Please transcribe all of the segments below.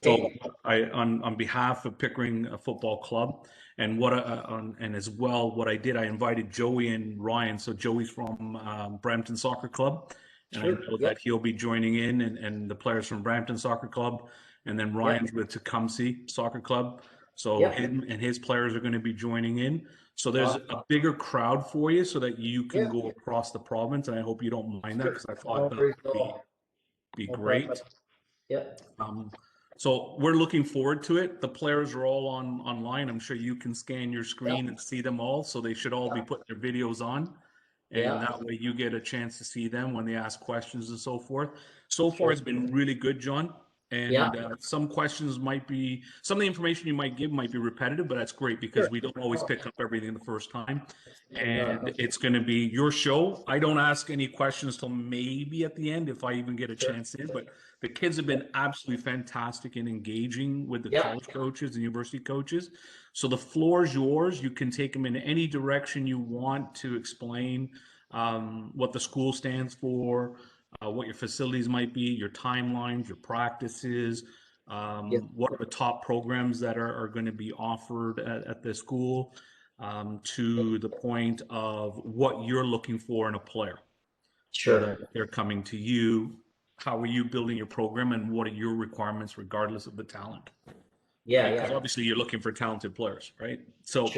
So on behalf of Pickering Football Club, and and as well, what I did, I invited Joey and Ryan. So Joey's from Brampton Soccer Club, and I know that he'll be joining in, and the players from Brampton Soccer Club, and then Ryan's with Tecumseh Soccer Club. So him and his players are going to be joining in. So there's a bigger crowd for you, so that you can go across the province, and I hope you don't mind that, because I thought that would be great. So we're looking forward to it. The players are all online. I'm sure you can scan your screen and see them all. So they should all be putting their videos on. And that way you get a chance to see them when they ask questions and so forth. So far, it's been really good, John. And some questions might be, some of the information you might give might be repetitive, but that's great, because we don't always pick up everything the first time. And it's going to be your show. I don't ask any questions till maybe at the end, if I even get a chance in, but the kids have been absolutely fantastic in engaging with the college coaches and university coaches. So the floor is yours. You can take them in any direction you want to explain what the school stands for, what your facilities might be, your timelines, your practices, what are the top programs that are going to be offered at the school, to the point of what you're looking for in a player. So that they're coming to you, how are you building your program, and what are your requirements regardless of the talent? Because obviously you're looking for talented players, right? So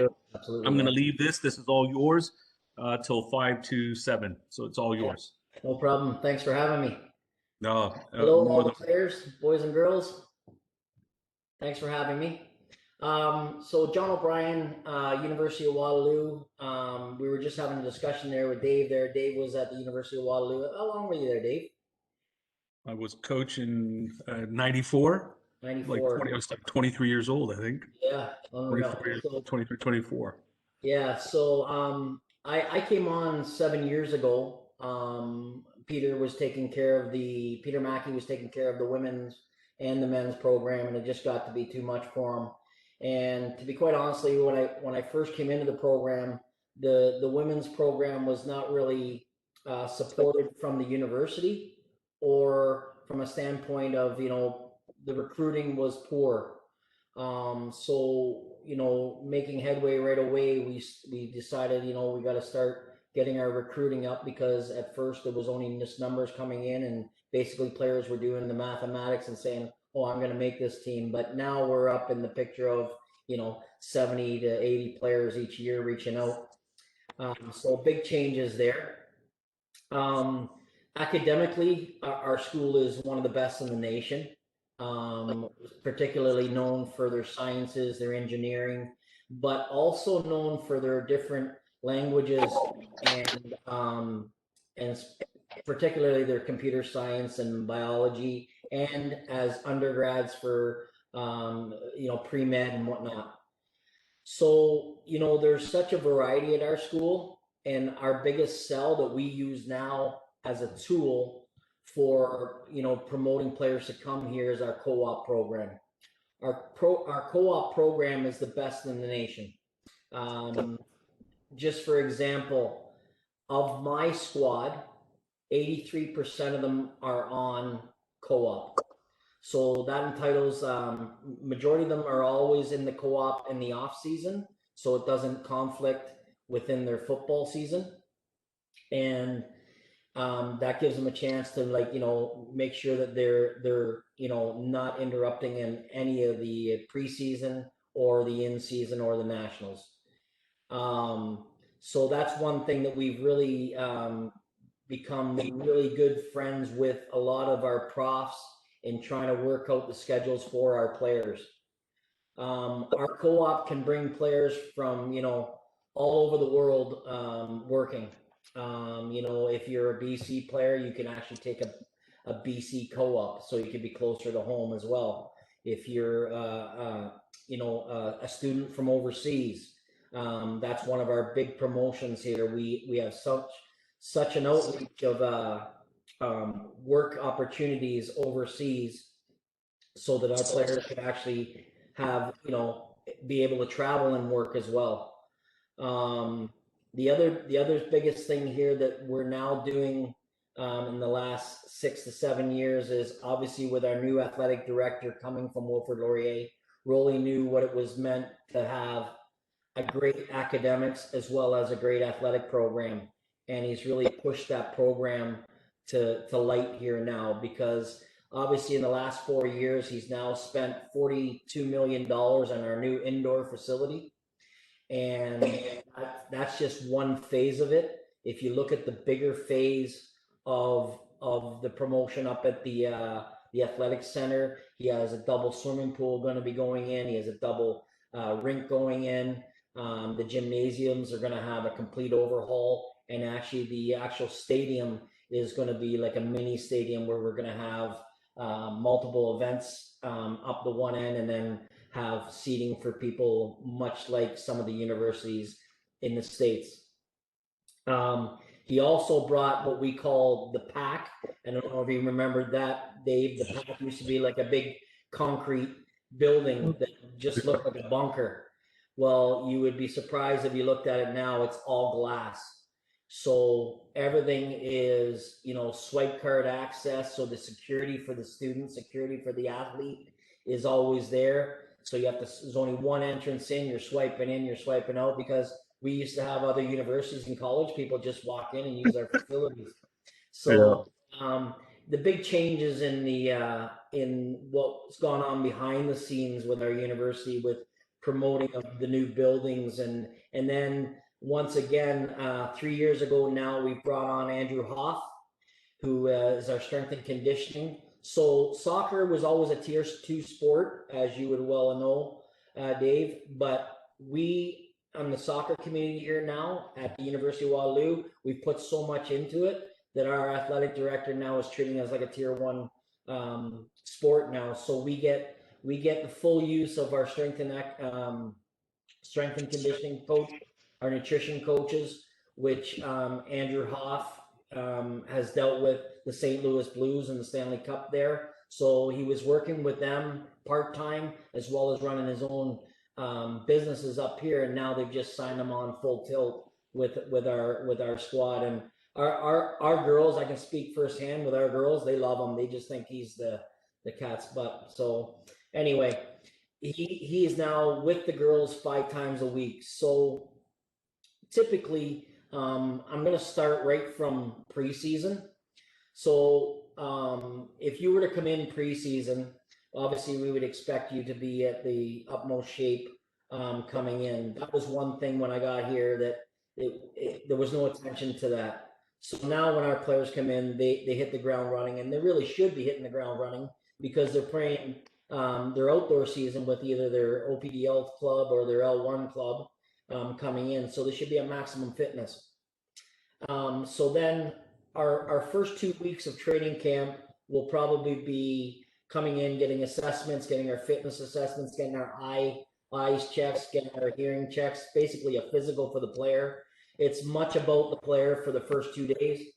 I'm going to leave this. This is all yours till 5 to 7. So it's all yours. No problem. Thanks for having me. No. Hello, all the players, boys and girls. Thanks for having me. So John O'Brien, University of Waterloo. We were just having a discussion there with Dave there. Dave was at the University of Waterloo. How long were you there, Dave? I was coaching 94. 94. I was like 23 years old, I think. Yeah. 23, 24. Yeah. So I came on 7 years ago. Peter Mackey was taking care of the women's and the men's program, and it just got to be too much for him. And to be quite honestly, when I first came into the program, the women's program was not really supported from the university, or from a standpoint of, the recruiting was poor. So, making headway right away, we decided, we got to start getting our recruiting up, because at first there was only just numbers coming in, and basically players were doing the mathematics and saying, oh, I'm going to make this team. But now we're up in the picture of, 70 to 80 players each year reaching out. So big changes there. Academically, our school is one of the best in the nation, particularly known for their sciences, their engineering, but also known for their different languages, and particularly their computer science and biology, and as undergrads for pre-med and whatnot. So there's such a variety at our school, and our biggest sell that we use now as a tool for promoting players to come here is our co-op program. Our co-op program is the best in the nation. Just for example, of my squad, 83% of them are on co-op. So that entitles, majority of them are always in the co-op in the off season, so it doesn't conflict within their football season. And that gives them a chance to make sure that they're not interrupting in any of the preseason or the in-season or the nationals. So that's one thing that we've really become really good friends with a lot of our profs in trying to work out the schedules for our players. Our co-op can bring players from all over the world working. If you're a BC player, you can actually take a BC co-op, so you can be closer to home as well. If you're a student from overseas, that's one of our big promotions here. We have such an outreach of work opportunities overseas, so that our players can actually have be able to travel and work as well. The other biggest thing here that we're now doing in the last 6 to 7 years is obviously with our new athletic director coming from Wilfrid Laurier, really knew what it was meant to have a great academics as well as a great athletic program. And he's really pushed that program to light here now, because obviously in the last 4 years, he's now spent $42 million on our new indoor facility. And that's just one phase of it. If you look at the bigger phase of the promotion up at the athletic center, he has a double swimming pool going to be going in. He has a double rink going in. The gymnasiums are going to have a complete overhaul, and actually the actual stadium is going to be like a mini stadium where we're going to have multiple events up the one end, and then have seating for people, much like some of the universities in the States. He also brought what we call the pack. I don't know if you remember that, Dave. The pack used to be like a big concrete building that just looked like a bunker. Well, you would be surprised if you looked at it now, it's all glass. So everything is, swipe card access. So the security for the student, security for the athlete is always there. So you have to, there's only one entrance in, you're swiping in, you're swiping out, because we used to have other universities and college people just walk in and use our facilities. So the big changes in the in what's gone on behind the scenes with our university, with promoting of the new buildings, and then once again 3 years ago now, we brought on Andrew Hoff, who is our strength and conditioning. So soccer was always a tier 2 sport, as you would well know, Dave, but we on the soccer community here now at the University of Waterloo, we've put so much into it that our athletic director now is treating us like a tier 1 sport now. So we get the full use of our strength and conditioning coach, our nutrition coaches, which Andrew Hoff has dealt with the St. Louis Blues and the Stanley Cup there. So he was working with them part-time as well as running his own businesses up here, and now they've just signed him on full tilt with our squad. And our girls, I can speak firsthand with our girls, they love him. They just think he's the cat's butt. So anyway, he is now with the girls 5 times a week. So typically, I'm going to start right from preseason. So if you were to come in preseason, obviously we would expect you to be at the utmost shape coming in. That was one thing when I got here, that there was no attention to that. So now when our players come in, they hit the ground running, and they really should be hitting the ground running, because they're playing their outdoor season with either their OPDL club or their L1 club coming in. So they should be at maximum fitness. So then our first 2 weeks of training camp will probably be coming in, getting assessments, getting our fitness assessments, getting our eyes checks, getting our hearing checks, basically a physical for the player. It's much about the player for the first 2 days,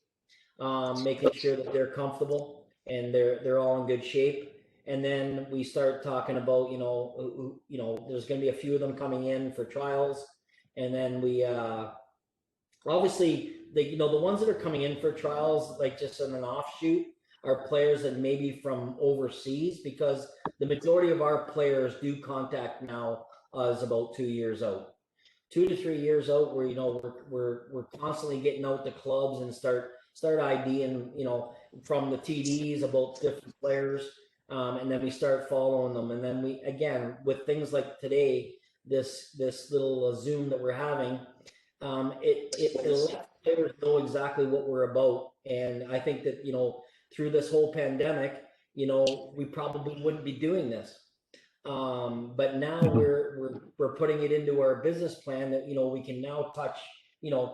making sure that they're comfortable and they're all in good shape. And then we start talking about, there's going to be a few of them coming in for trials. And then we, obviously, the ones that are coming in for trials, like just in an offshoot, are players that maybe from overseas, because the majority of our players do contact now us about 2 years out. 2 to 3 years out, where we're constantly getting out to clubs and start IDing, from the TDs about different players, and then we start following them. And then we, again, with things like today, this little Zoom that we're having, it lets players know exactly what we're about. And I think that through this whole pandemic, we probably wouldn't be doing this. But now we're putting it into our business plan that we can now touch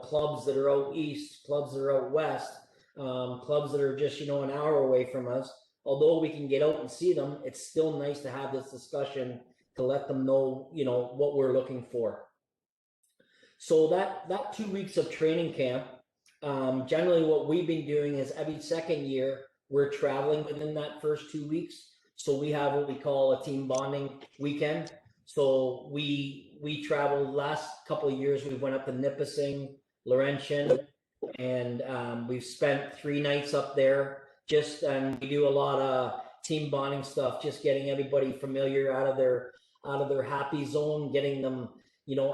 clubs that are out east, clubs that are out west, clubs that are just an hour away from us. Although we can get out and see them, it's still nice to have this discussion to let them know what we're looking for. So that 2 weeks of training camp, generally what we've been doing is every second year we're traveling within that first 2 weeks. So we have what we call a team bonding weekend. So we traveled last couple of years. We went up to Nipissing, Laurentian, and we've spent 3 nights up there. Just we do a lot of team bonding stuff, just getting everybody familiar out of their happy zone, getting them,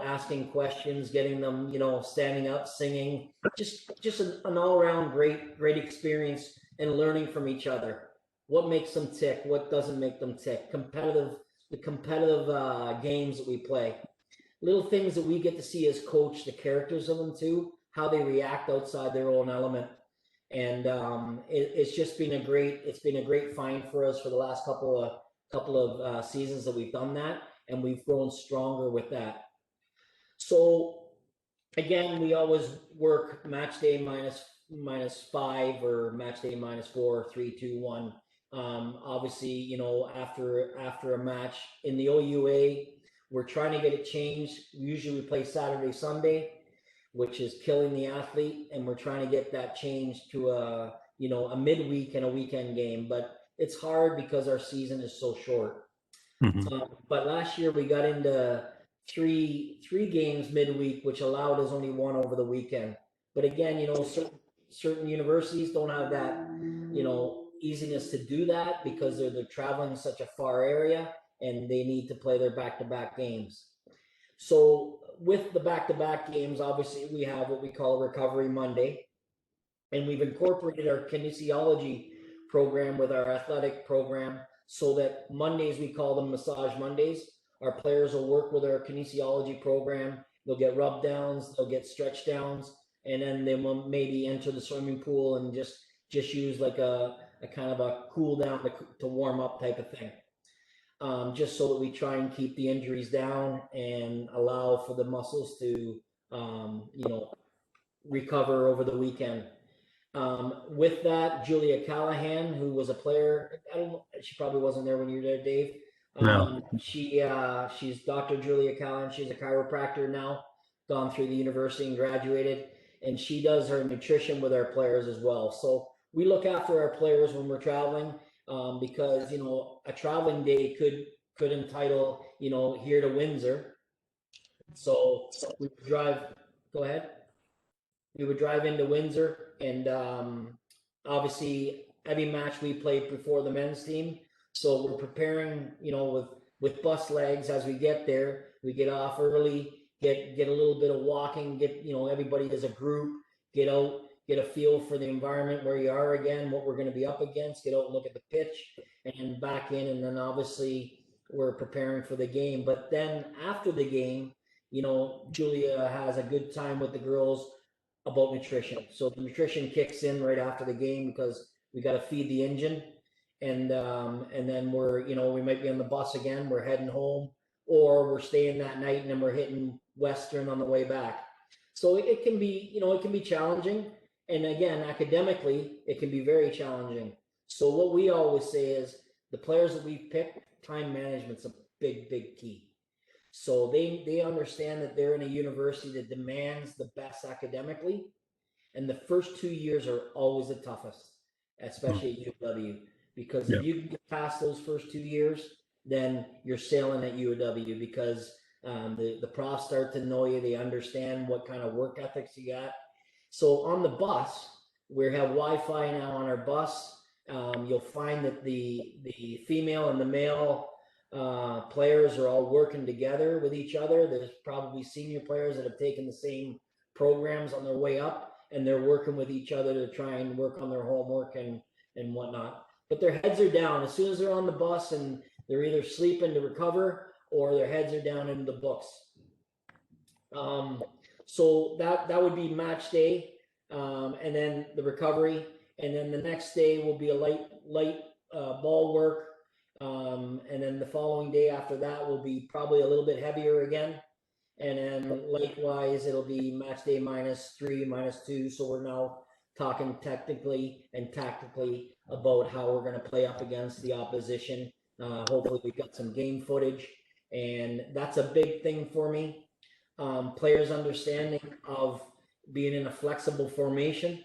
asking questions, getting them, standing up, singing. Just an all-around great experience, and learning from each other. What makes them tick? What doesn't make them tick? The competitive games that we play. Little things that we get to see as coach, the characters of them too, how they react outside their own element. And it's just been a great find for us for the last couple of seasons that we've done that, and we've grown stronger with that. So again, we always work match day -5 or match day -4, 3, 2, 1. Obviously, after a match in the OUA, we're trying to get it changed. Usually we play Saturday, Sunday, which is killing the athlete, and we're trying to get that changed to a midweek and a weekend game. But it's hard because our season is so short. But last year we got into three games midweek, which allowed us only one over the weekend. But again, certain universities don't have that, easiness to do that because they're traveling such a far area, and they need to play their back-to-back games. So with the back-to-back games, obviously we have what we call Recovery Monday, and we've incorporated our kinesiology program with our athletic program, so that Mondays, we call them Massage Mondays. Our players will work with our kinesiology program. They'll get rub downs, they'll get stretch downs, and then they will maybe enter the swimming pool and just use like a kind of a cool down to warm up type of thing. Just so that we try and keep the injuries down and allow for the muscles to, recover over the weekend. With that, Julia Callahan, who was a player, she probably wasn't there when you were there, Dave. No. She's Dr. Julia Callahan. She's a chiropractor now, gone through the university and graduated, and she does her nutrition with our players as well. So we look after our players when we're traveling, because a traveling day could entitle here to Windsor. So we would drive. Go ahead. We would drive into Windsor, and obviously every match we played before the men's team. So we're preparing, with bus legs as we get there. We get off early, get a little bit of walking, get everybody as a group, get out, get a feel for the environment where you are again, what we're going to be up against, get out and look at the pitch, and back in, and then obviously we're preparing for the game. But then after the game, Julia has a good time with the girls about nutrition. So the nutrition kicks in right after the game because we got to feed the engine, and then we're we might be on the bus again, we're heading home, or we're staying that night and then we're hitting Western on the way back. So it can be it can be challenging, and again, academically it can be very challenging. So what we always say is the players that we pick, time management's a big key. So they understand that they're in a university that demands the best academically, and the first 2 years are always the toughest, especially at UW, because if you can get past those first 2 years, then you're sailing at UW, because the profs start to know you, they understand what kind of work ethics you got. So on the bus, we have Wi-Fi now on our bus. You'll find that the female and the male players are all working together with each other. There's probably senior players that have taken the same programs on their way up, and they're working with each other to try and work on their homework and whatnot. But their heads are down as soon as they're on the bus, and they're either sleeping to recover or their heads are down in the books. So that would be match day, and then the recovery, and then the next day will be a light ball work. And then the following day after that will be probably a little bit heavier again. And then likewise, it'll be match day -3, -2. So we're now talking technically and tactically about how we're going to play up against the opposition. Hopefully we got some game footage, and that's a big thing for me. Players' understanding of being in a flexible formation.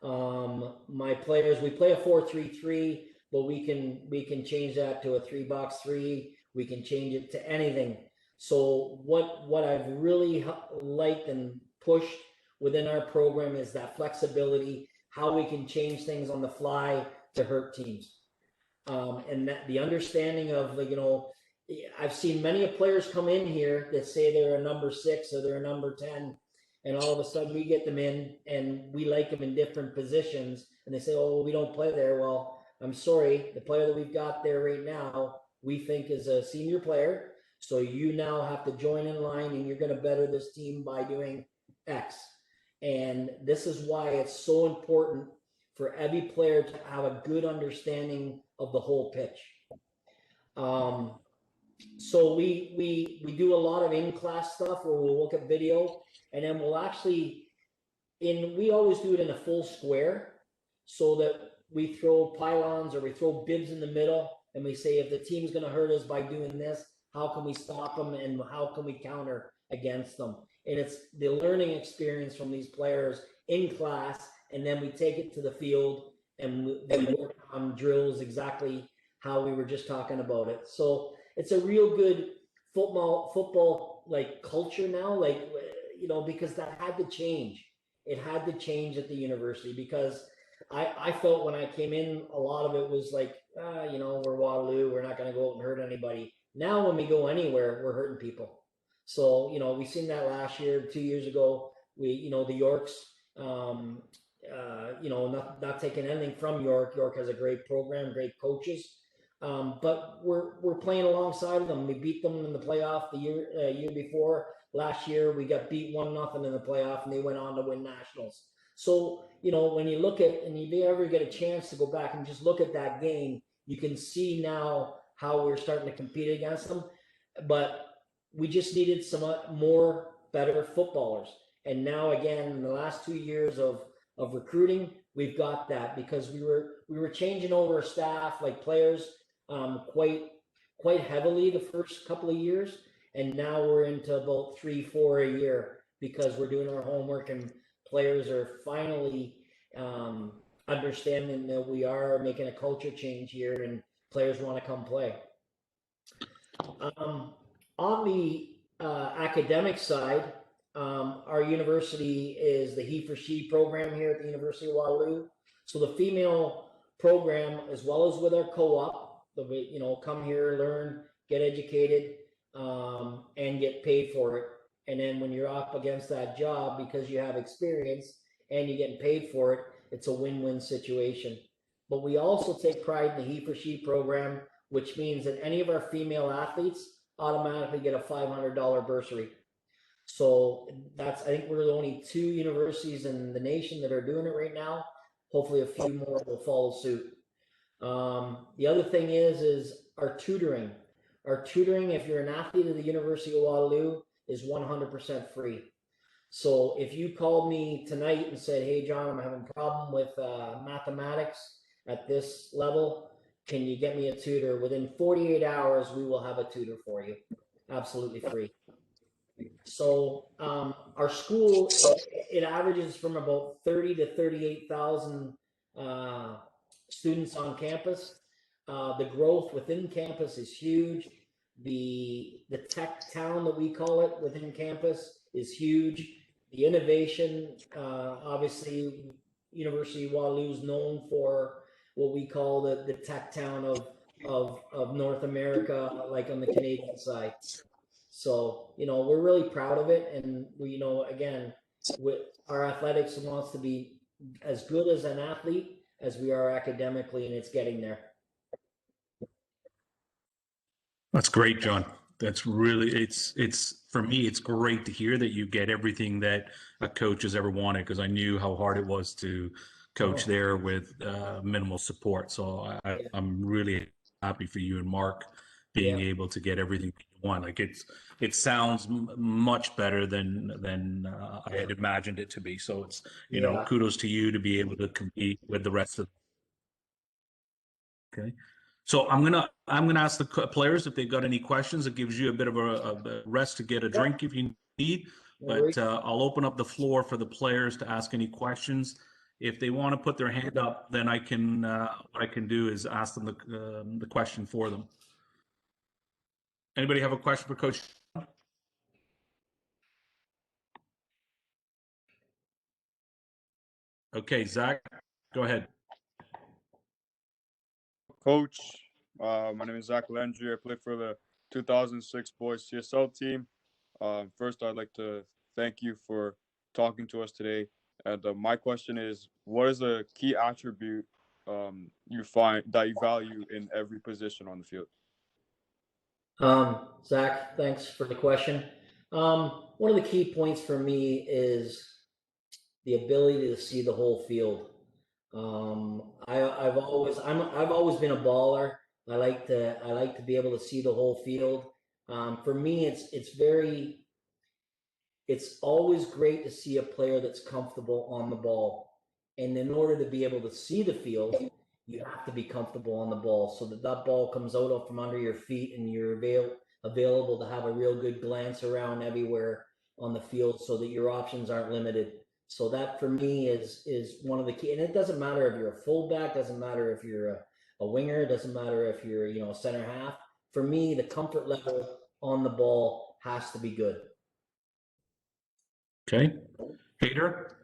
My players, we play a 4-3-3. But we can change that to a 3-box-3. We can change it to anything. So what I've really liked and pushed within our program is that flexibility, how we can change things on the fly to hurt teams. And that the understanding of, like, I've seen many players come in here that say they're a number 6 or they're a number 10, and all of a sudden we get them in and we like them in different positions, and they say, oh, we don't play there. Well, I'm sorry, the player that we've got there right now, we think is a senior player. So you now have to join in line and you're going to better this team by doing X. And this is why it's so important for every player to have a good understanding of the whole pitch. So we do a lot of in-class stuff where we'll look at video, and then we'll actually, we always do it in a full square, so that we throw pylons or we throw bibs in the middle, and we say, if the team's going to hurt us by doing this, how can we stop them and how can we counter against them? And it's the learning experience from these players in class, and then we take it to the field and we work on drills exactly how we were just talking about it. So it's a real good football like culture now, like, because that had to change. It had to change at the university, because I felt when I came in, a lot of it was like, we're Waterloo, we're not going to go out and hurt anybody. Now, when we go anywhere, we're hurting people. So, we've seen that last year, 2 years ago. The Yorks, not taking anything from York. York has a great program, great coaches. But we're playing alongside of them. We beat them in the playoff the year before. Last year, we got beat 1-0 in the playoff, and they went on to win nationals. So, when you look at, and if you ever get a chance to go back and just look at that game, you can see now how we're starting to compete against them. But we just needed some more better footballers. And now, again, in the last 2 years of recruiting, we've got that, because we were changing over staff, like players, quite heavily the first couple of years. And now we're into about 3-4 a year, because we're doing our homework and players are finally understanding that we are making a culture change here and players want to come play. On the academic side, our university is the he for she program here at the University of Waterloo. So the female program, as well as with our co-op, come here, learn, get educated, and get paid for it. And then when you're up against that job, because you have experience and you're getting paid for it, it's a win-win situation. But we also take pride in the he for she program, which means that any of our female athletes automatically get a $500 bursary. So I think we're the only 2 universities in the nation that are doing it right now. Hopefully a few more will follow suit. The other thing is our tutoring. Our tutoring, if you're an athlete of the University of Waterloo, is 100% free. So if you called me tonight and said, hey, John, I'm having a problem with mathematics at this level, can you get me a tutor? Within 48 hours, we will have a tutor for you, absolutely free. So our school, it averages from about 30 to 38,000 students on campus. The growth within campus is huge. The tech town that we call it within campus is huge. The innovation, obviously, University of Waterloo is known for what we call the tech town of North America, like on the Canadian side. So, we're really proud of it. And we, again, with our athletics wants to be as good as an athlete as we are academically, and it's getting there. That's great, John. That's really, it's for me, it's great to hear that you get everything that a coach has ever wanted, because I knew how hard it was to coach there with minimal support. So I'm really happy for you and Mark being able to get everything you want. Like it sounds much better than I had imagined it to be. So it's, kudos to you to be able to compete with the rest of. Okay. So I'm gonna ask the players if they've got any questions. It gives you a bit of a rest to get a drink if you need. But I'll open up the floor for the players to ask any questions. If they want to put their hand up, then I can what I can do is ask them the question for them. Anybody have a question for Coach? Okay, Zach, go ahead. Coach, my name is Zach Landry. I play for the 2006 boys CSL team. First, I'd like to thank you for talking to us today. And my question is, what is a key attribute you find that you value in every position on the field? Zach, thanks for the question. One of the key points for me is the ability to see the whole field. I've always been a baller. I like to be able to see the whole field. For me, it's always great to see a player that's comfortable on the ball. And in order to be able to see the field, you have to be comfortable on the ball so that that ball comes out from under your feet and you're available to have a real good glance around everywhere on the field so that your options aren't limited. So that for me is one of the key. And it doesn't matter if you're a fullback, doesn't matter if you're a winger, doesn't matter if you're a center half. For me, the comfort level on the ball has to be good. Okay. Peter?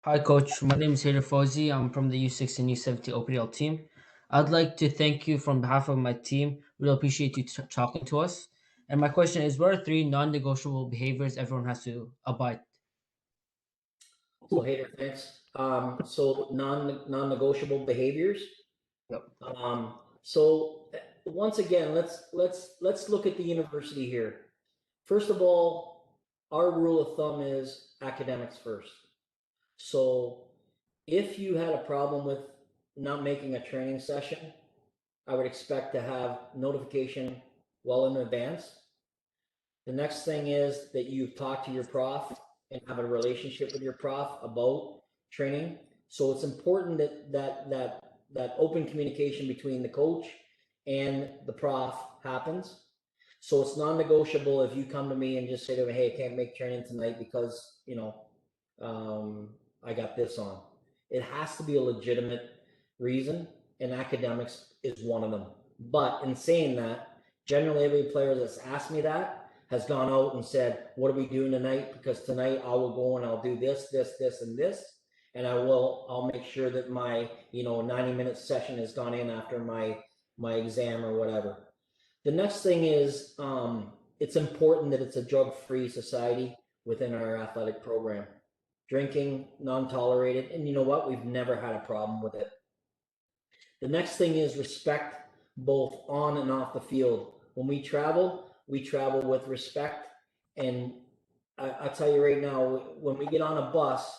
Hi, Coach. My name is Hader Fauzi. I'm from the U6 and U17 OPL team. I'd like to thank you from behalf of my team. Really appreciate you talking to us. And my question is, what are 3 non-negotiable behaviors everyone has to abide? So Hader, thanks. So non-negotiable behaviors. Yep. So once again, let's look at the university here. First of all, our rule of thumb is academics first. So if you had a problem with not making a training session, I would expect to have notification well in advance. The next thing is that you talk to your prof and have a relationship with your prof about training. So it's important that open communication between the coach and the prof happens. So it's non-negotiable if you come to me and just say to me, hey, I can't make training tonight because, I got this on. It has to be a legitimate reason, and academics is one of them. But in saying that, generally every player that's asked me that has gone out and said, what are we doing tonight? Because tonight I will go and I'll do this, this, this, and this. And I'll make sure that my, 90-minute session has gone in after my exam or whatever. The next thing is, it's important that it's a drug-free society within our athletic program. Drinking, non-tolerated, and you know what? We've never had a problem with it. The next thing is respect, both on and off the field. When we travel with respect. And I'll tell you right now, when we get on a bus,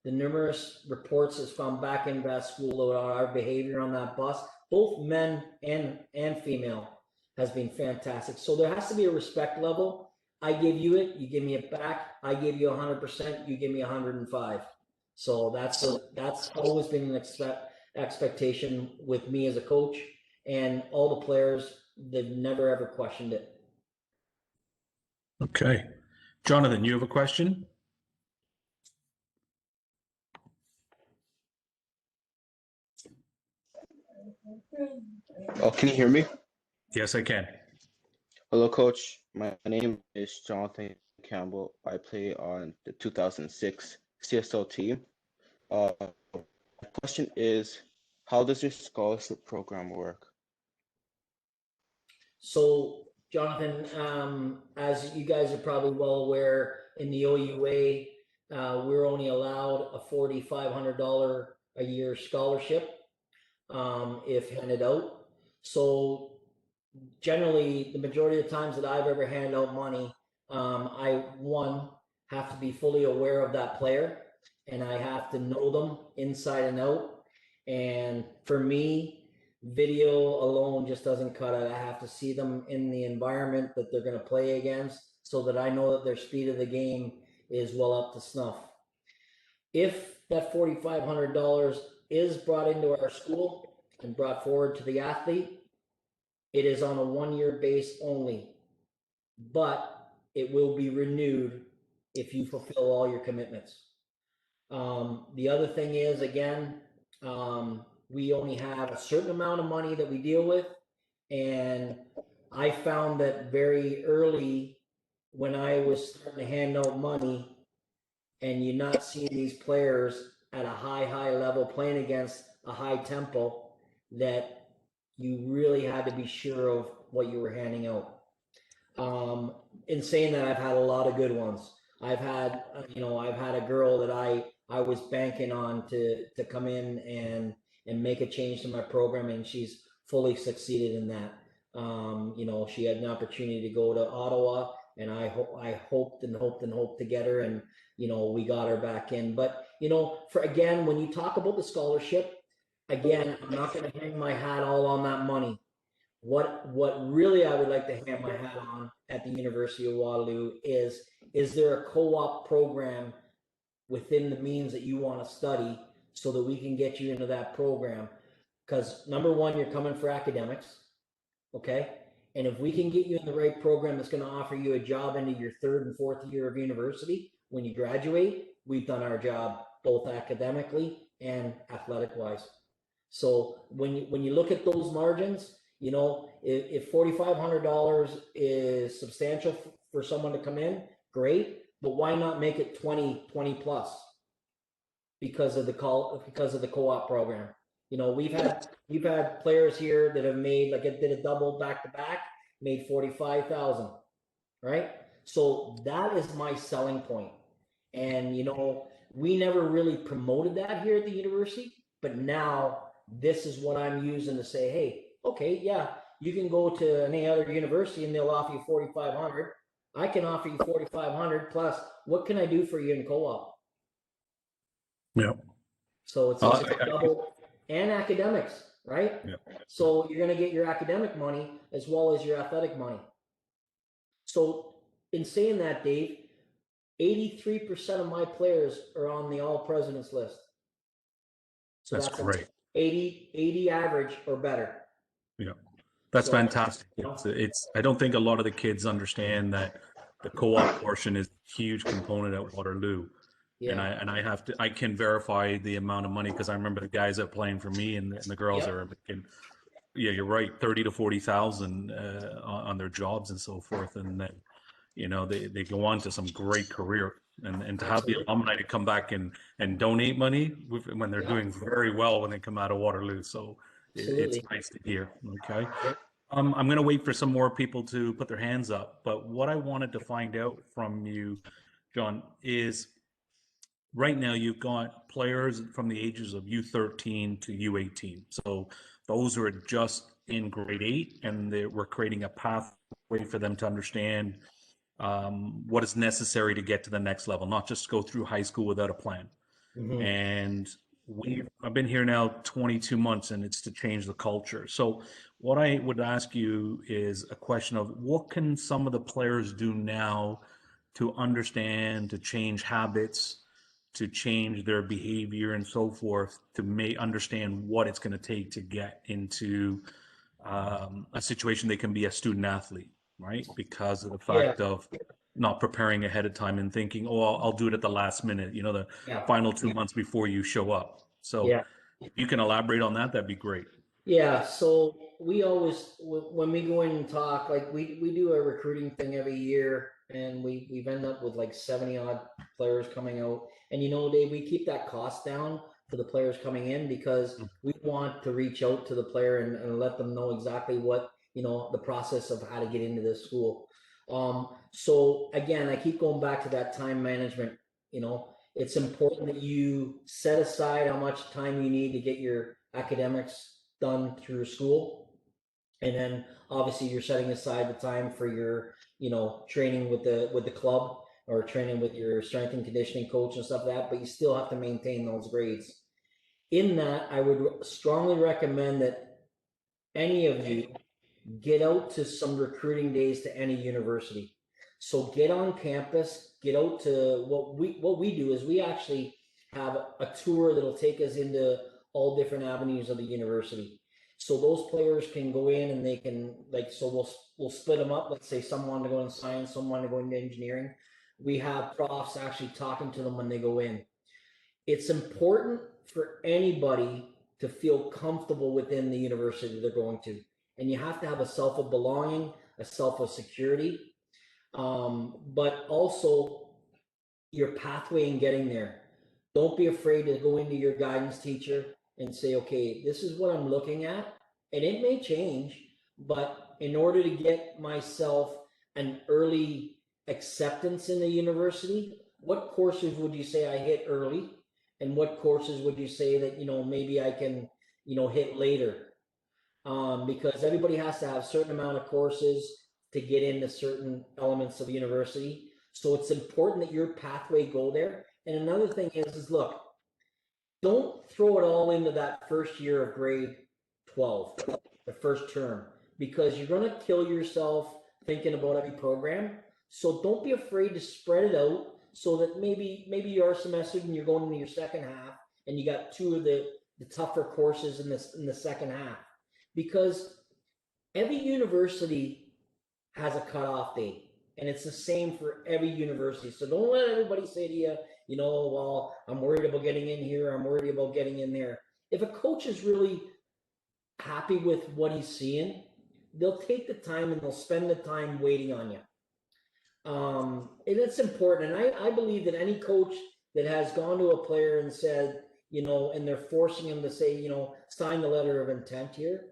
the numerous reports has come back in that school about our behavior on that bus, both men and female, has been fantastic. So there has to be a respect level. I give you it, you give me it back. I give you 100%, you give me 105. So that's always been an expectation with me as a coach, and all the players, they've never ever questioned it. Okay. Jonathan, you have a question? Oh, can you hear me? Yes, I can. Hello, Coach. My name is Jonathan Campbell. I play on the 2006 CSL team. My question is, how does your scholarship program work? So, Jonathan, as you guys are probably well aware, in the OUA, we're only allowed a $4,500 a year scholarship if handed out. So generally, the majority of the times that I've ever handed out money, I have to be fully aware of that player, and I have to know them inside and out. And for me, video alone just doesn't cut it. I have to see them in the environment that they're going to play against so that I know that their speed of the game is well up to snuff. If that $4,500 is brought into our school and brought forward to the athlete, it is on a 1-year base only, but it will be renewed if you fulfill all your commitments. The other thing is, again, we only have a certain amount of money that we deal with. And I found that very early when I was starting to hand out money, and you're not seeing these players at a high level playing against a high tempo, that you really had to be sure of what you were handing out. In saying that, I've had a lot of good ones. I've had, I've had a girl that I was banking on to come in and make a change to my program, and she's fully succeeded in that. She had an opportunity to go to Ottawa, and I hoped and hoped and hoped to get her, and we got her back in. But for again, when you talk about the scholarship, again, I'm not going to hang my hat all on that money. What really I would like to hang my hat on at the University of Waterloo is there a co-op program within the means that you want to study, so that we can get you into that program? Because number one, you're coming for academics, okay? And if we can get you in the right program that's going to offer you a job into your third and fourth year of university, when you graduate, we've done our job both academically and athletic wise. So when you look at those margins, if $4,500 is substantial for someone to come in, great. But why not make it 20 plus? Because of the co-op program. We've had players here that have made, like, it did a double back to back, made 45,000, right? So that is my selling point. And we never really promoted that here at the university, but now this is what I'm using to say, hey, okay, yeah, you can go to any other university and they'll offer you 4,500. I can offer you 4,500 plus. What can I do for you in co-op? Yeah. So it's a double, and academics, right? Yeah. So you're going to get your academic money as well as your athletic money. So in saying that, Dave, 83% of my players are on the all presidents list. So that's great. 80 average or better. Yeah, that's So, fantastic. I don't think a lot of the kids understand that the co-op portion is a huge component at Waterloo. yeah. And I can verify the amount of money, because I remember the guys that are playing for me and the girls that are making, yeah, you're right, 30 to 40,000 on their jobs and so forth. And then, they go on to some great career, and to have the alumni to come back and donate money when they're doing very well when they come out of Waterloo. So it's nice to hear. Okay. Yep. I'm going to wait for some more people to put their hands up. But what I wanted to find out from you, John, is right now you've got players from the ages of U13 to U18. So those are just in grade 8, and we're creating a pathway for them to understand what is necessary to get to the next level, not just go through high school without a plan. Mm-hmm. And I've been here now 22 months, and it's to change the culture. So what I would ask you is a question of, what can some of the players do now to understand, to change habits, to change their behavior and so forth, to understand what it's going to take to get into a situation they can be a student athlete, right? Because of the fact of not preparing ahead of time and thinking, oh, I'll do it at the last minute, the final 2 months before you show up. So if you can elaborate on that, that'd be great. Yeah, so we always, when we go in and talk, like we do a recruiting thing every year, and we've ended up with like 70 odd players coming out. And Dave, we keep that cost down for the players coming in, because we want to reach out to the player and let them know exactly what, the process of how to get into this school. So again, I keep going back to that time management. It's important that you set aside how much time you need to get your academics done through school, and then obviously you're setting aside the time for your training with the club, or training with your strength and conditioning coach and stuff like that, but you still have to maintain those grades. In that, I would strongly recommend that any of you get out to some recruiting days to any university. So get on campus, get out to what we do is we actually have a tour that'll take us into all different avenues of the university. So those players can go in and they can, so we'll split them up. Let's say some want to go into science, some want to go into engineering. We have profs actually talking to them when they go in. It's important for anybody to feel comfortable within the university they're going to. And you have to have a self of belonging, a self of security. But also, your pathway in getting there. Don't be afraid to go into your guidance teacher and say, okay, this is what I'm looking at. And it may change, but in order to get myself an early acceptance in the university, what courses would you say I hit early? And what courses would you say that, maybe I can, hit later? Because everybody has to have a certain amount of courses to get into certain elements of university. So it's important that your pathway go there. And another thing is look, don't throw it all into that first year of grade 12, the first term, because you're going to kill yourself thinking about every program. So don't be afraid to spread it out so that maybe you are semestered and you're going into your second half and you got two of the tougher courses in the second half. Because every university has a cutoff date, and it's the same for every university. So don't let everybody say to you, well, I'm worried about getting in here, I'm worried about getting in there. If a coach is really happy with what he's seeing, they'll take the time and they'll spend the time waiting on you. And it's important. And I believe that any coach that has gone to a player and said, and they're forcing him to say, sign the letter of intent here,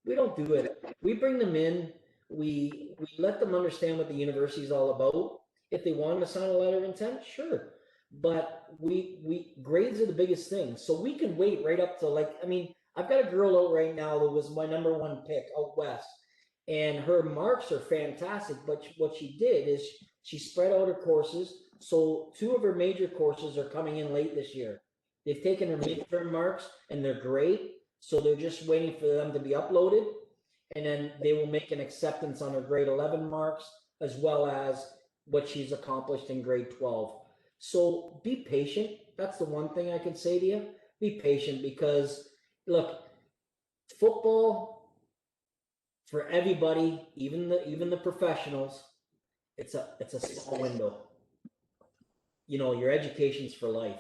we don't do it. We bring them in. We let them understand what the university is all about. If they want to sign a letter of intent, sure. But we grades are the biggest thing. So we can wait right up to I've got a girl out right now that was my #1 pick out west. And her marks are fantastic. But what she did is she spread out her courses. So 2 of her major courses are coming in late this year. They've taken her midterm marks and they're great. So they're just waiting for them to be uploaded, and then they will make an acceptance on her grade 11 marks as well as what she's accomplished in grade 12. So be patient. That's the one thing I can say to you. Be patient, because look, football for everybody, even the professionals, it's a small window. Your education's for life.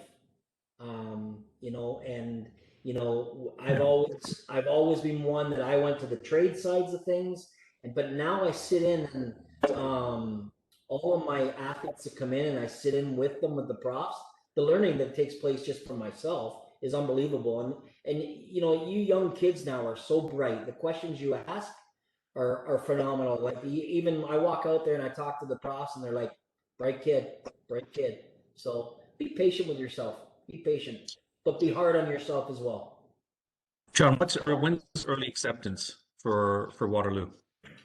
I've always been one that I went to the trade sides of things, but now I sit in and all of my athletes that come in and I sit in with them with the props. The learning that takes place just for myself is unbelievable, and you young kids now are so bright. The questions you ask are phenomenal. Like even I walk out there and I talk to the profs and they're like, bright kid. So be patient with yourself. Be patient, but be hard on yourself as well. John, when's early acceptance for Waterloo?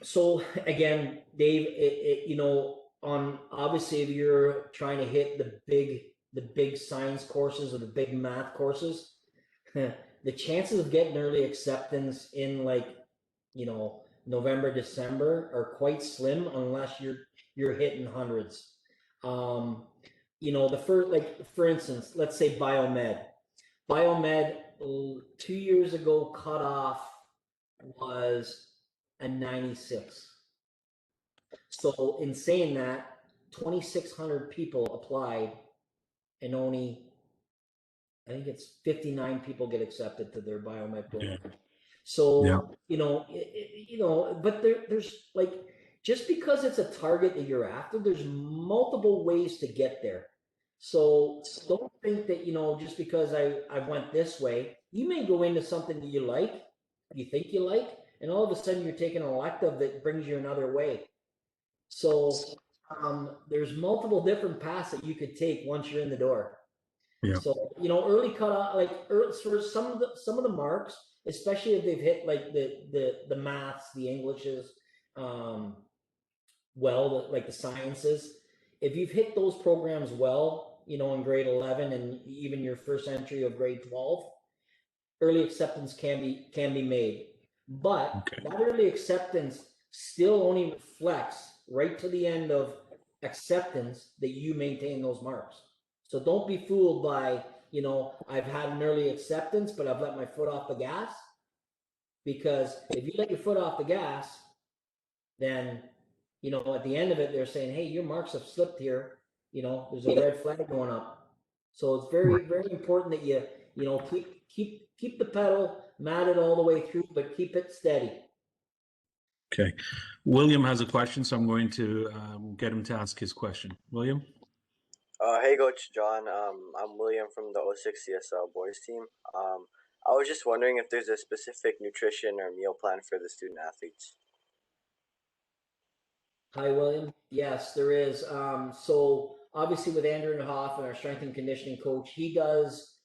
So again, Dave, on obviously if you're trying to hit the big science courses or the big math courses, the chances of getting early acceptance in November, December are quite slim unless you're hitting hundreds. The first, for instance, let's say biomed 2 years ago cutoff was a 96. So in saying that, 2,600 people applied and only, I think it's 59 people get accepted to their biomed program. Yeah. So, yeah. But there's just because it's a target that you're after, there's multiple ways to get there. So don't think that, just because I went this way, you may go into something that you think you like, and all of a sudden you're taking an elective that brings you another way. So there's multiple different paths that you could take once you're in the door. Yeah. So, early cutoff, for some of the marks, especially if they've hit the maths, the Englishes, the sciences, if you've hit those programs well, in grade 11 and even your first entry of grade 12, early acceptance can be made. But that early acceptance still only reflects right to the end of acceptance that you maintain those marks. So don't be fooled by, I've had an early acceptance, but I've let my foot off the gas. Because if you let your foot off the gas, then, at the end of it, they're saying, hey, your marks have slipped here. There's a red flag going up. So it's very, very important that you, keep the pedal matted all the way through, but keep it steady. Okay. William has a question, so I'm going to get him to ask his question. William? Hey, Coach John. I'm William from the '06 CSL boys team. I was just wondering if there's a specific nutrition or meal plan for the student athletes. Hi, William. Yes, there is. So obviously with Andrew and Hoff and our strength and conditioning coach, he does,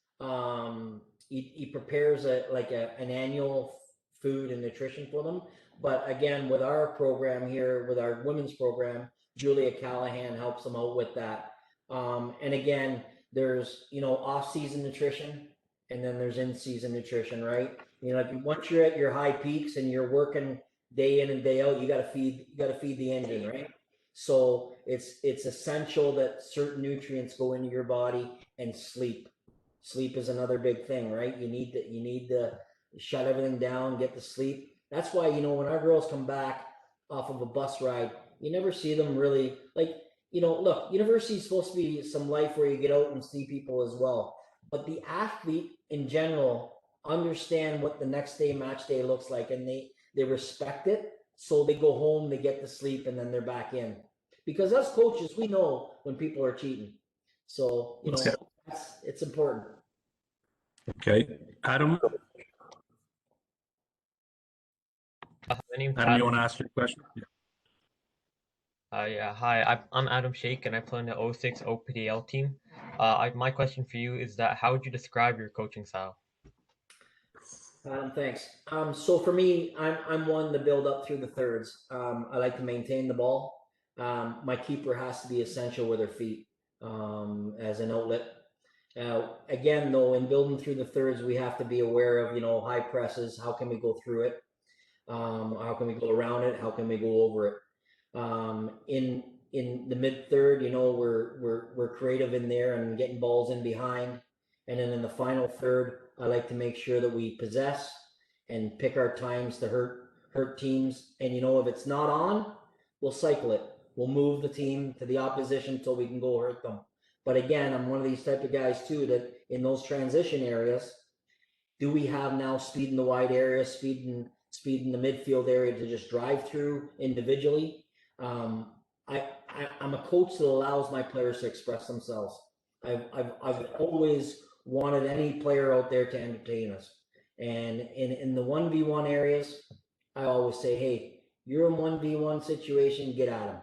he prepares an annual food and nutrition for them. But again, with our program here, with our women's program, Julia Callahan helps them out with that. And again, there's, off-season nutrition and then there's in-season nutrition, right? Once you're at your high peaks and you're working day in and day out, you got to feed the engine, right? So it's essential that certain nutrients go into your body, and sleep is another big thing, right? You need to shut everything down, get to sleep. That's why, when our girls come back off of a bus ride, you never see them really look, university is supposed to be some life where you get out and see people as well, but the athlete in general understand what the next day match day looks like, and they respect it. So they go home, they get to sleep, and then they're back in. Because us coaches, we know when people are cheating. So, it's important. Okay. Adam? My name's Adam, you want to ask your question? Yeah. Hi, I'm Adam Sheikh, and I play on the '06 OPDL team. My question for you is that how would you describe your coaching style? Thanks. So for me, I'm one to build up through the thirds. I like to maintain the ball. My keeper has to be essential with her feet as an outlet. Again, though, in building through the thirds, we have to be aware of high presses. How can we go through it? How can we go around it? How can we go over it? In the mid third, we're creative in there and getting balls in behind. And then in the final third, I like to make sure that we possess and pick our times to hurt teams. And if it's not on, we'll cycle it. We'll move the team to the opposition until we can go hurt them. But again, I'm one of these type of guys too, that in those transition areas, do we have now speed in the wide area, speed in the midfield area to just drive through individually? I'm a coach that allows my players to express themselves. I've always wanted any player out there to entertain us. And in the 1v1 areas, I always say, hey, you're in 1v1 situation, get at them.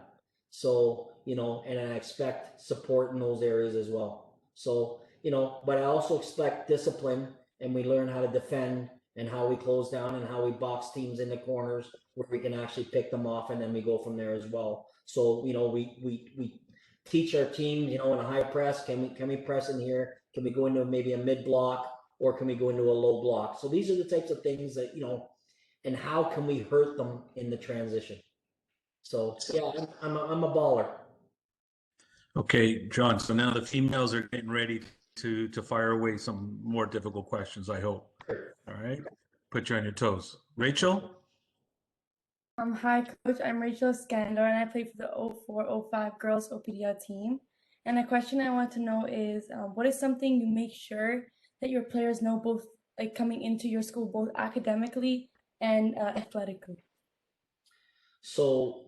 So, and I expect support in those areas as well. So, but I also expect discipline, and we learn how to defend and how we close down and how we box teams in the corners where we can actually pick them off, and then we go from there as well. So, we teach our teams, in a high press, can we press in here? Can we go into maybe a mid block, or can we go into a low block? So these are the types of things that, and how can we hurt them in the transition? So yeah, I'm a baller. Okay, John. So now the females are getting ready to fire away some more difficult questions, I hope. All right. Put you on your toes. Rachel? Hi, Coach. I'm Rachel Scandor, and I play for the 04-05 girls OPDL team. And the question I want to know is, what is something you make sure that your players know, both coming into your school, both academically and athletically? So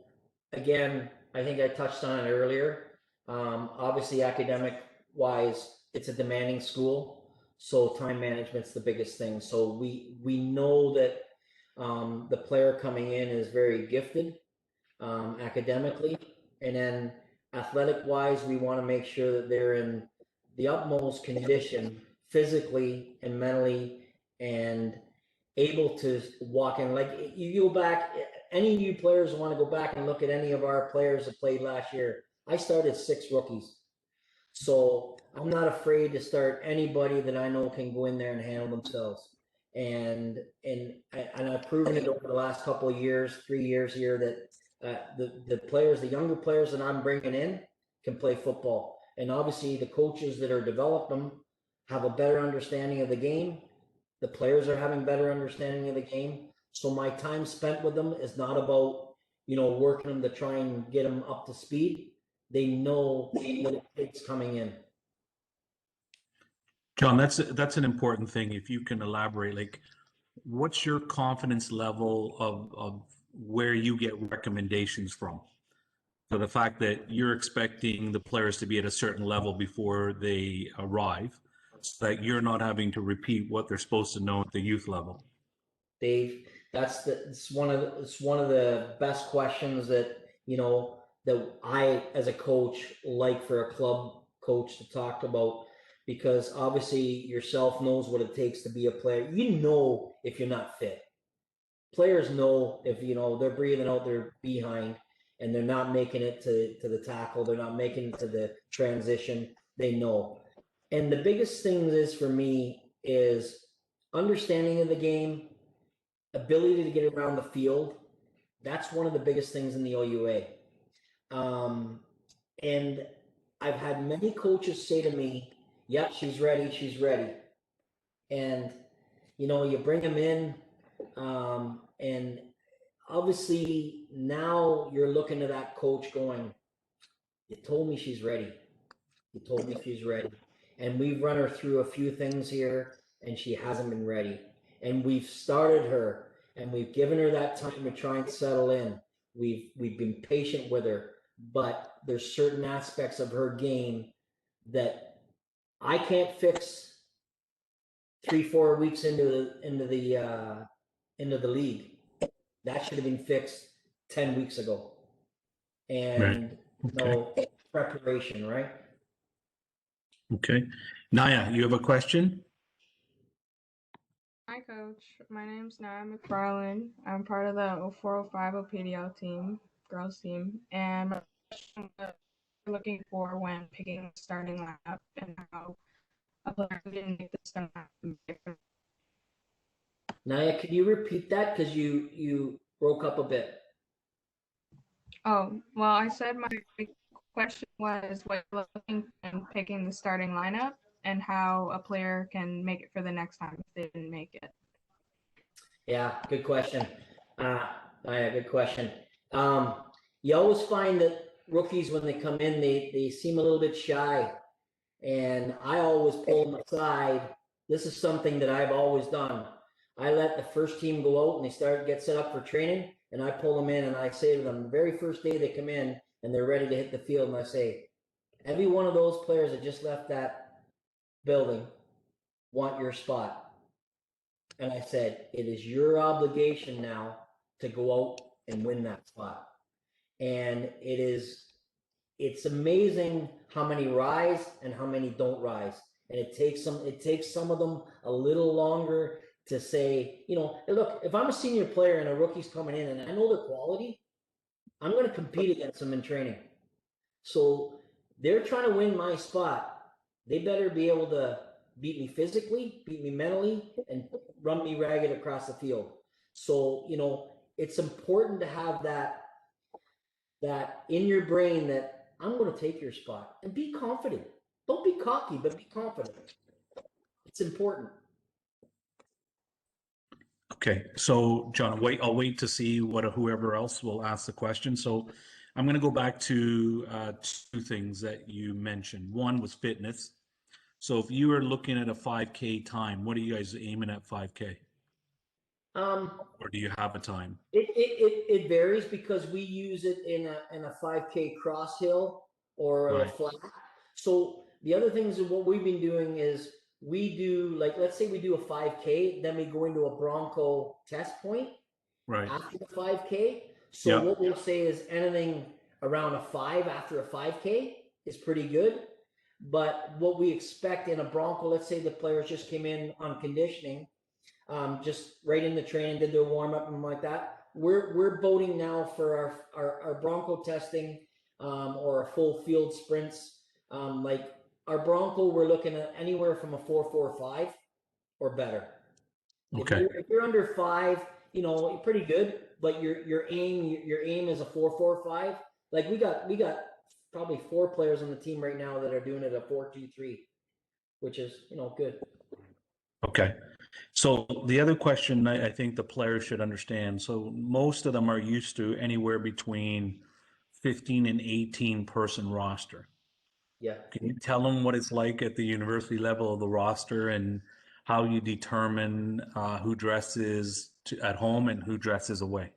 again, I think I touched on it earlier. Obviously, academic-wise, it's a demanding school, so time management's the biggest thing. So we know that the player coming in is very gifted academically, and then athletic-wise, we want to make sure that they're in the utmost condition physically and mentally, and able to walk in. Like, you go back, any of you players want to go back and look at any of our players that played last year. I started 6 rookies. So I'm not afraid to start anybody that I know can go in there and handle themselves. And I've proven it over the last couple of years, 3 years here, that the younger players that I'm bringing in can play football. And obviously the coaches that are developing them have a better understanding of the game. The players are having better understanding of the game. So my time spent with them is not about, working them to try and get them up to speed. They know what it takes coming in. John, that's an important thing. If you can elaborate, like, what's your confidence level of where you get recommendations from? So the fact that you're expecting the players to be at a certain level before they arrive, so that you're not having to repeat what they're supposed to know at the youth level. Dave, it's one of the best questions that, that I, as a coach, like for a club coach to talk about, because obviously yourself knows what it takes to be a player. You know if you're not fit. Players know if, they're breathing out their behind and they're not making it to the tackle, they're not making it to the transition, they know. And the biggest thing is for me is understanding of the game, ability to get around the field. That's one of the biggest things in the OUA. And I've had many coaches say to me, "Yep, she's ready, she's ready." And, you bring them in, and obviously now you're looking at that coach going, "You told me she's ready. You told me she's ready." And we've run her through a few things here and she hasn't been ready. And we've started her and we've given her that time to try and settle in. We've been patient with her, but there's certain aspects of her game that I can't fix 3-4 weeks into the league. That should have been fixed 10 weeks ago. And no preparation, right? Okay. Naya, you have a question? Hi, Coach. My name's Naya McFarland. I'm part of the 0405 OPDL team, girls team, and my question was looking for when picking a starting lineup and how a player didn't make the starting lineup. Naya, can you repeat that? Because you broke up a bit. Oh, well, I said my question was what you're looking and picking the starting lineup and how a player can make it for the next time if they didn't make it. Yeah, good question. Naya, good question. You always find that rookies, when they come in, they seem a little bit shy. And I always pull them aside. This is something that I've always done. I let the first team go out and they get set up for training, and I pull them in and I say to them, the very first day they come in and they're ready to hit the field, and I say, every one of those players that just left that building want your spot. And I said, it is your obligation now to go out and win that spot. And it's amazing how many rise and how many don't rise. And it takes some of them a little longer to say, look, if I'm a senior player and a rookie's coming in and I know the quality, I'm going to compete against them in training. So they're trying to win my spot. They better be able to beat me physically, beat me mentally, and run me ragged across the field. So, it's important to have that in your brain that I'm going to take your spot, and be confident. Don't be cocky, but be confident. It's important. Okay, so John, I'll wait to see what whoever else will ask the question. So I'm going to go back to two things that you mentioned. One was fitness. So if you were looking at a 5K time, what are you guys aiming at 5K? Or do you have a time? It varies because we use it in a 5K cross hill or a flat. So the other things of what we've been doing is we do, like, let's say we do a 5K, then we go into a Bronco test point after the 5K. So what we'll say is anything around a 5 after a 5K is pretty good. But what we expect in a Bronco, let's say the players just came in on conditioning, just right in the training, did their warm up and like that. We're voting now for our Bronco testing or our full field sprints. Like our Bronco, we're looking at anywhere from a 4.45 or better. Okay. If you're under 5, you're pretty good. But your aim is a 4.45. Like we got probably 4 players on the team right now that are doing it at 4.23, which is good. Okay. So the other question I think the players should understand. So most of them are used to anywhere between 15 and 18 person roster. Yeah. Can you tell them what it's like at the university level of the roster and how you determine who dresses at home and who dresses away?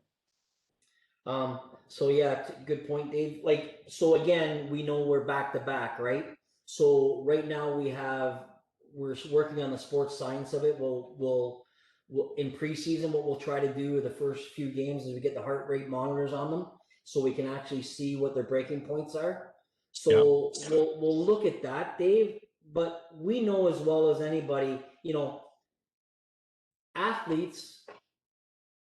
So yeah, good point, Dave. Like, so again, we know we're back to back, right? So right now we're working on the sports science of it. We'll in preseason, what we'll try to do the first few games is we get the heart rate monitors on them so we can actually see what their breaking points are. So we'll look at that, Dave. But we know as well as anybody, athletes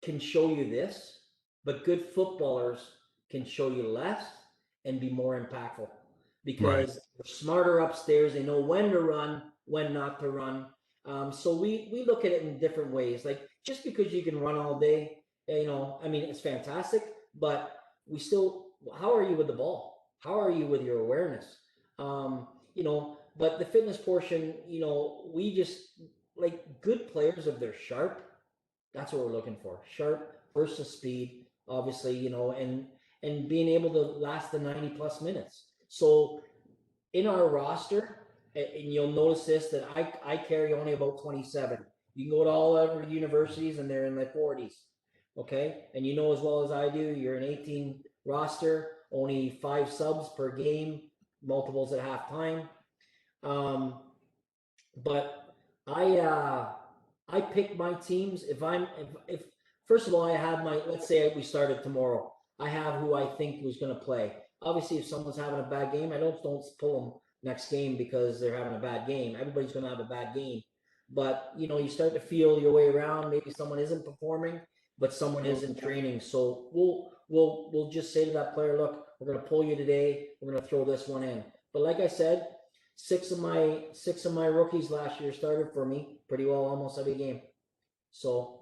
can show you this, but good footballers can show you less and be more impactful because they're smarter upstairs. They know when to run, when not to run. So we look at it in different ways. Like, just because you can run all day, I mean, it's fantastic, but we still, how are you with the ball? How are you with your awareness? But the fitness portion, we just, like, good players, if they're sharp, that's what we're looking for. Sharp, burst of speed, obviously, and being able to last the 90 plus minutes. So in our roster, and you'll notice this, that I carry only about 27. You can go to all other universities and they're in the 40s. Okay. And you know as well as I do, you're an 18 roster, only 5 subs per game, multiples at halftime. But I pick my teams if first of all I have let's say we started tomorrow. I have who I think was going to play. Obviously, if someone's having a bad game, I don't pull them next game because they're having a bad game. Everybody's going to have a bad game. But you start to feel your way around. Maybe someone isn't performing, but someone is in training. So we'll just say to that player, look, we're going to pull you today. We're going to throw this one in. But like I said, six of my rookies last year started for me pretty well almost every game. So,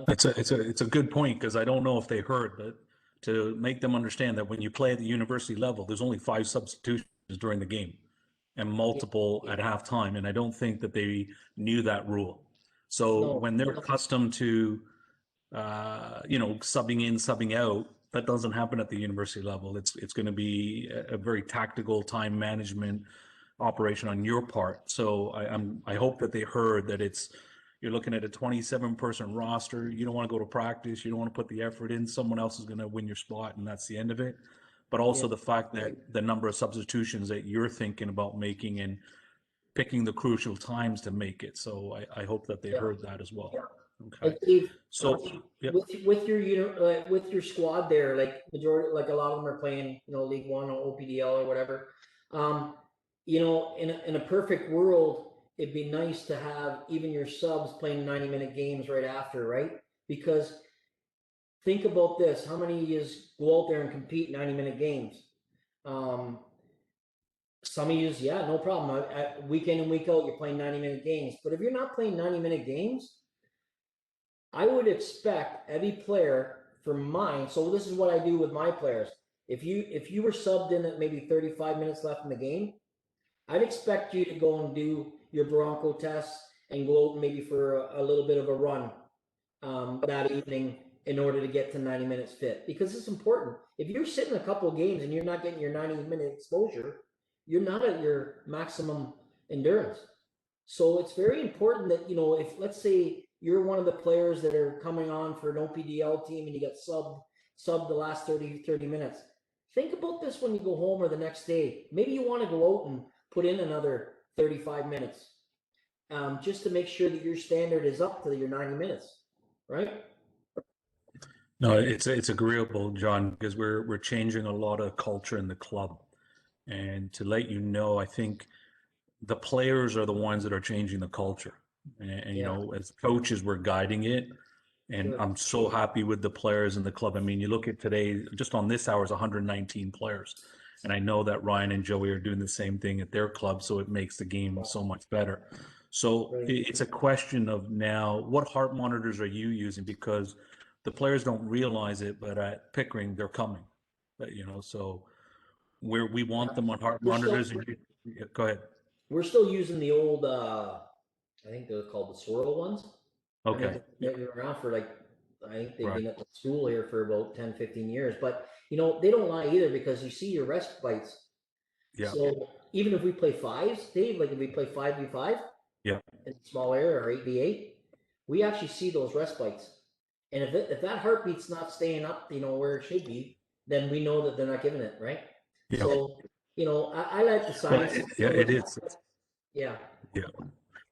it's a good point, because I don't know if they heard, but to make them understand that when you play at the university level, there's only 5 substitutions during the game and multiple at halftime, and I don't think that they knew that rule. So when they're accustomed to subbing in, subbing out, that doesn't happen at the university level. It's going to be a very tactical time management operation on your part. So I hope that they heard that you're looking at a 27-person roster. You don't want to go to practice. You don't want to put the effort in. Someone else is going to win your spot, and that's the end of it. But also the fact that the number of substitutions that you're thinking about making and picking the crucial times to make it. So I hope that they heard that as well. Okay. Steve, So with your squad there, like majority, like a lot of them are playing, League One or OPDL or whatever. In a perfect world, it'd be nice to have even your subs playing 90-minute games right after, right? Because think about this: how many of you go out there and compete 90-minute games? Some of you, yeah, no problem. Week in and week out, you're playing 90-minute games. But if you're not playing 90-minute games, I would expect every player for mine. So this is what I do with my players. If you were subbed in at maybe 35 minutes left in the game, I'd expect you to go and do your Bronco tests and go out maybe for a little bit of a run that evening in order to get to 90 minutes fit, because it's important. If you're sitting a couple of games and you're not getting your 90-minute exposure, you're not at your maximum endurance. So it's very important that, if let's say you're one of the players that are coming on for an OPDL team and you get subbed the last 30 minutes, think about this when you go home or the next day. Maybe you want to go out and put in another 35 minutes just to make sure that your standard is up to your 90 minutes, right? No, it's agreeable, John, because we're changing a lot of culture in the club. And to let you know, I think the players are the ones that are changing the culture. And as coaches, we're guiding it. And I'm so happy with the players in the club. I mean, you look at today, just on this hour is 119 players. And I know that Ryan and Joey are doing the same thing at their club, so it makes the game so much better. So it's a question of now, what heart monitors are you using? Because the players don't realize it, but at Pickering, they're coming. But, so we want them on heart monitors. Go ahead. We're still using the old, I think they're called the swirl ones. Okay. I mean, they've been around for I think they've been at the school here for about 10, 15 years. But, they don't lie either, because you see your rest bites. Yeah. So even if we play 5s, Dave, like if we play 5v5 in small area or 8v8, we actually see those rest bites. And if that heartbeat's not staying up, where it should be, then we know that they're not giving it, right? Yeah. So, I like the science. It is. Yeah. Yeah.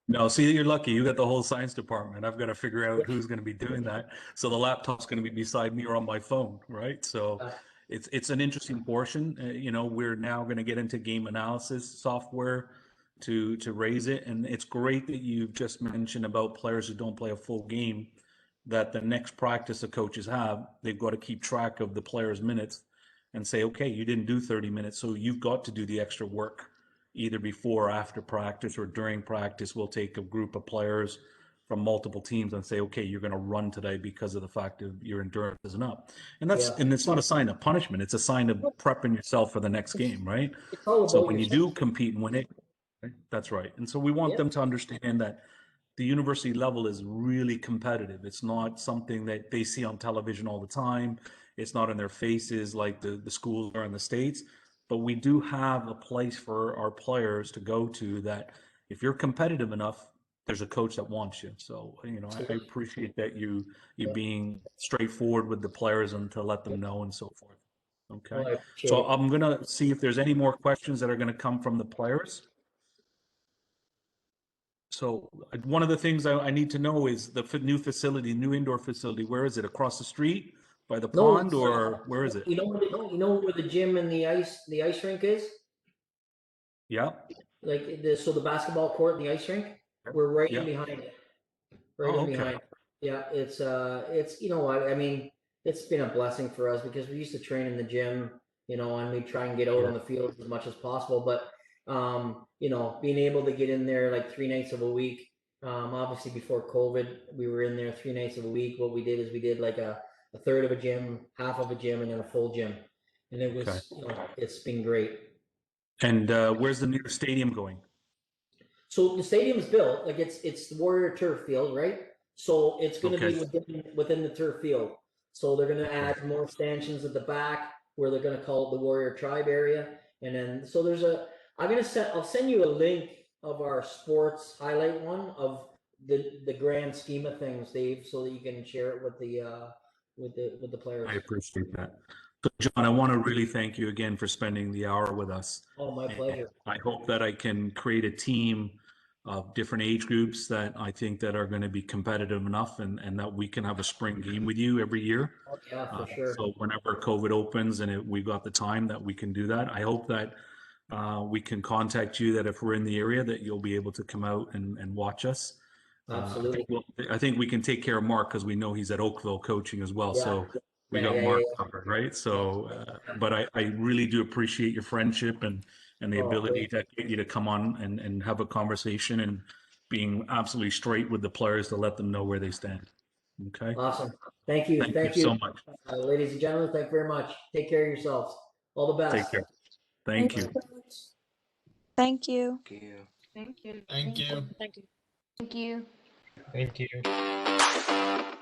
No, see, you're lucky. You got the whole science department. I've got to figure out who's going to be doing that. So the laptop's going to be beside me or on my phone, right? So it's an interesting portion. We're now going to get into game analysis software to raise it, and it's great that you've just mentioned about players who don't play a full game. That the next practice the coaches have, they've got to keep track of the players' minutes and say, okay, you didn't do 30 minutes, so you've got to do the extra work either before or after practice or during practice. We'll take a group of players from multiple teams and say, okay, you're going to run today because of the fact that your endurance isn't up. And and it's not a sign of punishment. It's a sign of prepping yourself for the next game, right? So when you do compete and win it, right? That's right. And so we want them to understand that the university level is really competitive. It's not something that they see on television all the time. It's not in their faces like the schools are in the States. But we do have a place for our players to go to that if you're competitive enough, there's a coach that wants you. So, I appreciate that you being straightforward with the players and to let them know and so forth. Okay. Well, So I'm going to see if there's any more questions that are going to come from the players. So one of the things I need to know is the new facility, new indoor facility. Where is it? Across the street by the pond, or where is it? You know where the gym and the ice rink is? Yeah. Like so the basketball court and the ice rink, we're right in behind it. Right in behind. Yeah, it's you know what, I mean, it's been a blessing for us because we used to train in the gym, and we try and get out on the field as much as possible. But being able to get in there like 3 nights of a week, obviously before COVID, we were in there 3 nights of a week. What we did is we did like a third of a gym, half of a gym, and then a full gym. And it was, it's been great. And where's the new stadium going? So the stadium's built, like it's the Warrior turf field, right? So it's going to be within the turf field. So they're going to add more stanchions at the back where they're going to call it the Warrior Tribe area. And then, so I'll send you a link of our sports highlight one of the grand scheme of things, Dave, so that you can share it with the players. I appreciate that. So John, I want to really thank you again for spending the hour with us. Oh, my pleasure. I hope that I can create a team of different age groups that I think that are going to be competitive enough and that we can have a spring game with you every year. Oh, yeah, for sure. So whenever COVID opens and we've got the time that we can do that, I hope that we can contact you, that if we're in the area that you'll be able to come out and watch us. Absolutely. I think we can take care of Mark because we know he's at Oakville coaching as well. So we got Mark covered, right? So, but I really do appreciate your friendship and the ability to get you to come on and have a conversation and being absolutely straight with the players to let them know where they stand. Okay. Awesome. Thank you. Thank you so much. Ladies and gentlemen, thank you very much. Take care of yourselves. All the best. Take care. Thank you. Thank you. Thank you. Thank you. Thank you. Thank you.